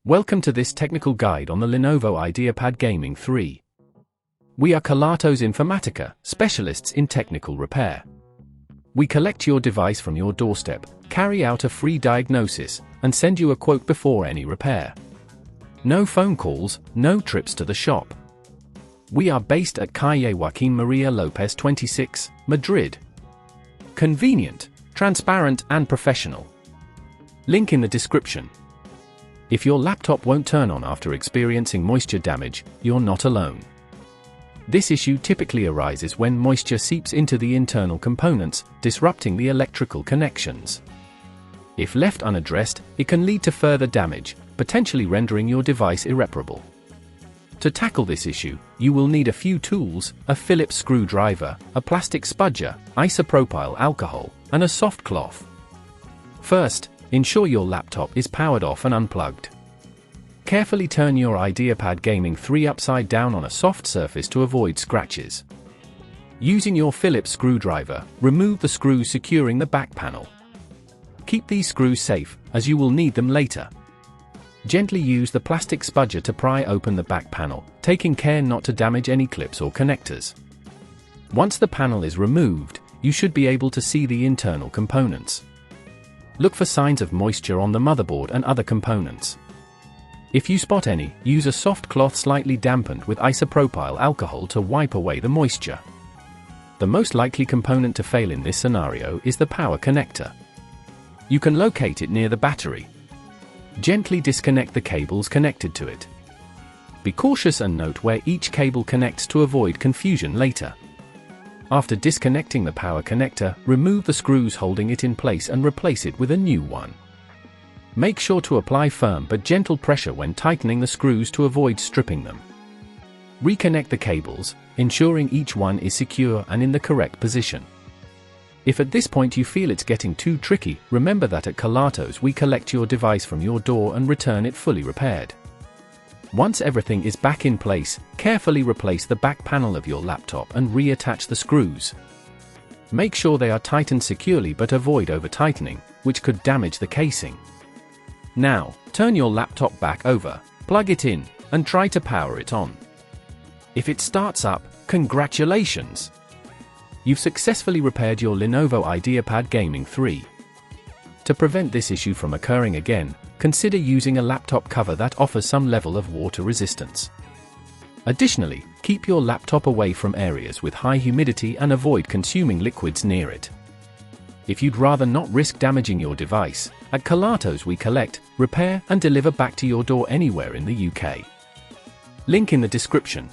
Welcome to this technical guide on the Lenovo Ideapad Gaming 3. We are Kelatos Informatica, specialists in technical repair. We collect your device from your doorstep, carry out a free diagnosis, and send you a quote before any repair. No phone calls, no trips to the shop. We are based at Calle Joaquín María López 26, Madrid. Convenient, transparent and professional. Link in the description. If your laptop won't turn on after experiencing moisture damage, you're not alone. This issue typically arises when moisture seeps into the internal components, disrupting the electrical connections. If left unaddressed, it can lead to further damage, potentially rendering your device irreparable. To tackle this issue, you will need a few tools: a Phillips screwdriver, a plastic spudger, isopropyl alcohol, and a soft cloth. First, ensure your laptop is powered off and unplugged. Carefully turn your Ideapad Gaming 3 upside down on a soft surface to avoid scratches. Using your Phillips screwdriver, remove the screws securing the back panel. Keep these screws safe, as you will need them later. Gently use the plastic spudger to pry open the back panel, taking care not to damage any clips or connectors. Once the panel is removed, you should be able to see the internal components. Look for signs of moisture on the motherboard and other components. If you spot any, use a soft cloth slightly dampened with isopropyl alcohol to wipe away the moisture. The most likely component to fail in this scenario is the power connector. You can locate it near the battery. Gently disconnect the cables connected to it. Be cautious and note where each cable connects to avoid confusion later. After disconnecting the power connector, remove the screws holding it in place and replace it with a new one. Make sure to apply firm but gentle pressure when tightening the screws to avoid stripping them. Reconnect the cables, ensuring each one is secure and in the correct position. If at this point you feel it's getting too tricky, remember that at Kelatos we collect your device from your door and return it fully repaired. Once everything is back in place, carefully replace the back panel of your laptop and reattach the screws. Make sure they are tightened securely but avoid over-tightening, which could damage the casing. Now, turn your laptop back over, plug it in, and try to power it on. If it starts up, congratulations! You've successfully repaired your Lenovo Ideapad Gaming 3. To prevent this issue from occurring again, consider using a laptop cover that offers some level of water resistance. Additionally, keep your laptop away from areas with high humidity and avoid consuming liquids near it. If you'd rather not risk damaging your device, at Kelatos we collect, repair and deliver back to your door anywhere in the UK. Link in the description.